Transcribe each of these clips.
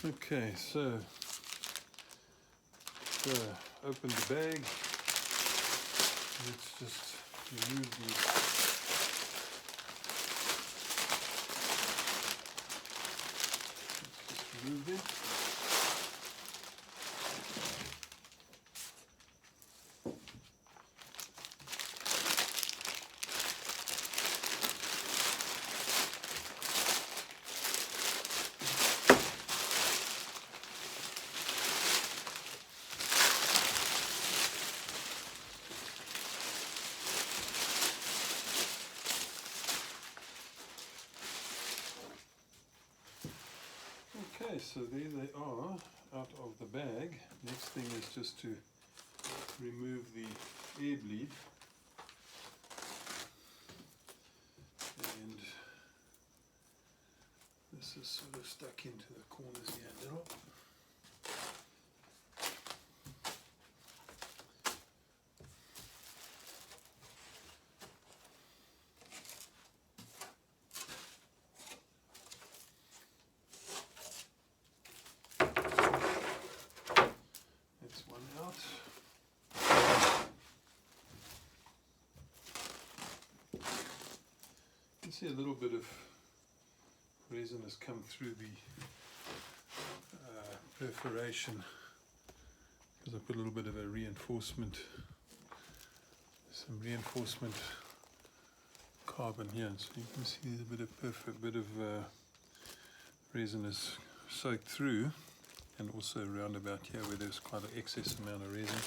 Okay, so open the bag. Let's just remove it. Okay, so there they are out of the bag. Next thing is just to remove the air bleed. And this is sort of stuck into the corners here a little. That's one out. You can see a little bit of resin has come through the perforation because I put a little bit of a reinforcement, some reinforcement carbon here, so you can see a bit of resin is soaked through, and also around about here where there's quite an excess amount of resin.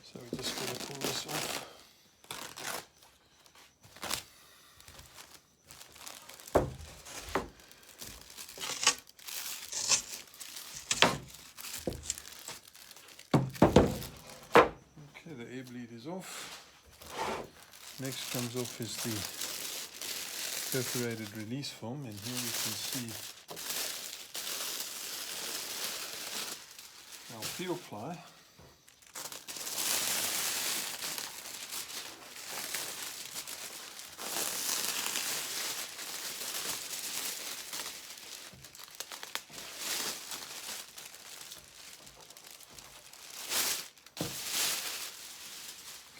So we're just going to pull this off. Okay, the air bleed is off. Next comes off is the perforated release film, and here you can see our peel ply.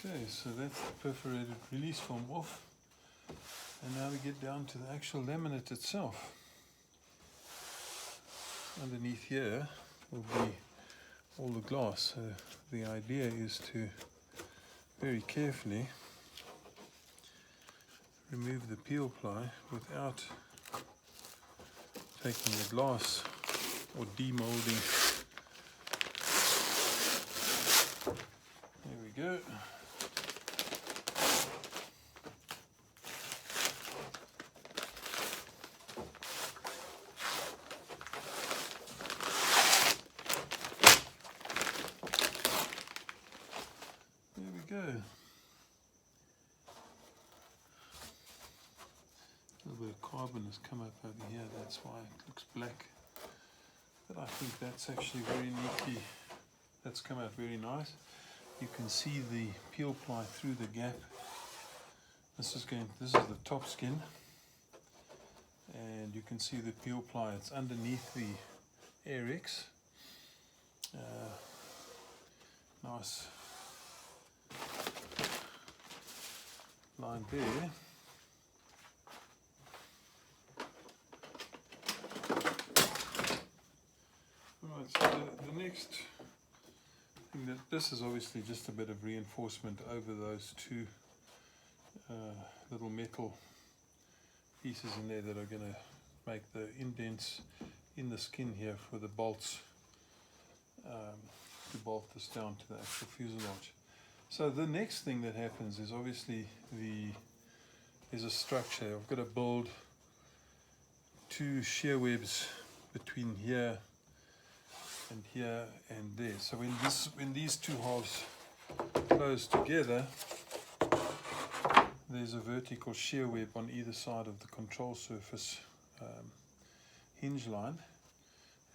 Okay, so that's the perforated release film off, and now we get down to the actual laminate itself. Underneath here will be all the glass, so the idea is to very carefully remove the peel ply without taking the glass or demolding. There we go. Go. A little bit of carbon has come up over here, that's why it looks black. But I think that's actually very neatly, that's come out very nice. You can see the peel ply through the gap. This is the top skin. And you can see the peel ply, it's underneath the Airx. Nice line there. Alright, so the next thing, this is obviously just a bit of reinforcement over those two little metal pieces in there that are going to make the indents in the skin here for the bolts to bolt this down to the actual fuselage. So the next thing that happens is obviously there's a structure. I've got to build two shear webs between here and here and there. So when these two halves close together, there's a vertical shear web on either side of the control surface hinge line,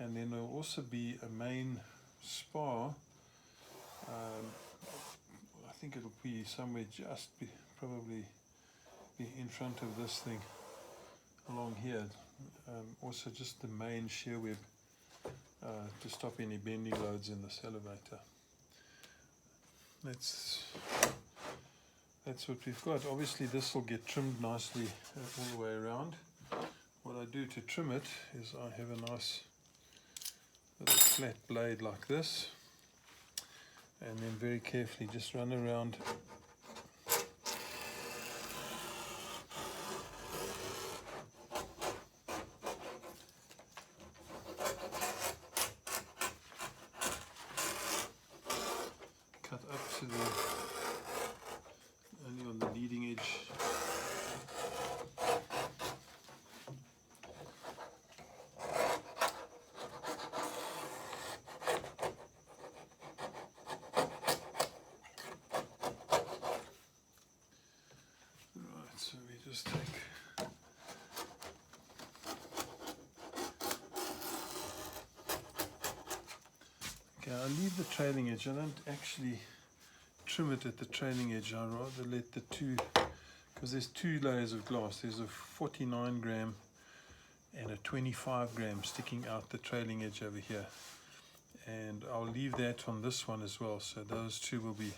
and then there'll also be a main spar. I think it'll be somewhere probably be in front of this thing along here. Also just the main shear web to stop any bending loads in this elevator. That's what we've got. Obviously this will get trimmed nicely all the way around. What I do to trim it is I have a nice little flat blade like this, and then very carefully just run around cut up to the only on the leading edge. Right, so we just take I leave the trailing edge. I don't actually trim it at the trailing edge. I rather let the two, because there's two layers of glass. There's a 49 gram and a 25 gram sticking out the trailing edge over here. And I'll leave that on this one as well. So those two will be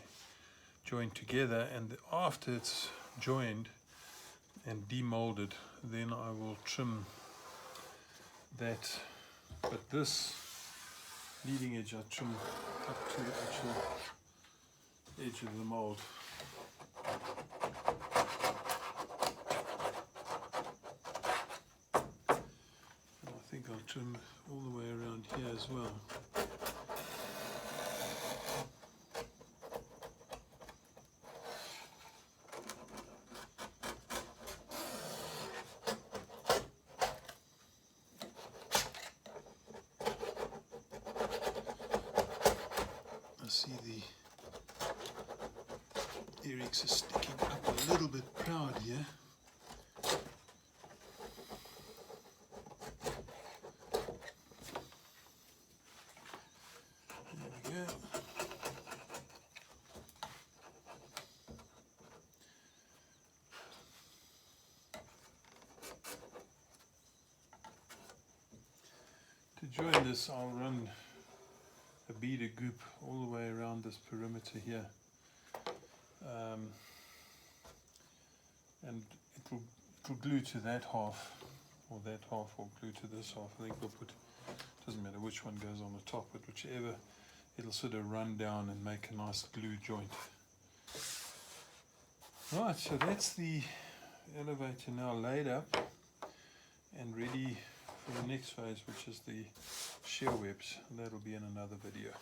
joined together, and after it's joined and demolded, then I will trim that. But this leading edge I trim up to the actual edge of the mold. And I think I'll trim all the way around here as well. I see the Eric's is sticking up a little bit proud here. There we go. To join this, I'll run a beader goop all the way around this perimeter here, and it'll glue to that half, or that half will glue to this half. I think we'll put, doesn't matter which one goes on the top, but whichever, it'll sort of run down and make a nice glue joint. Right, so that's the elevator now laid up and ready for the next phase, which is the shear webs, and that'll be in another video.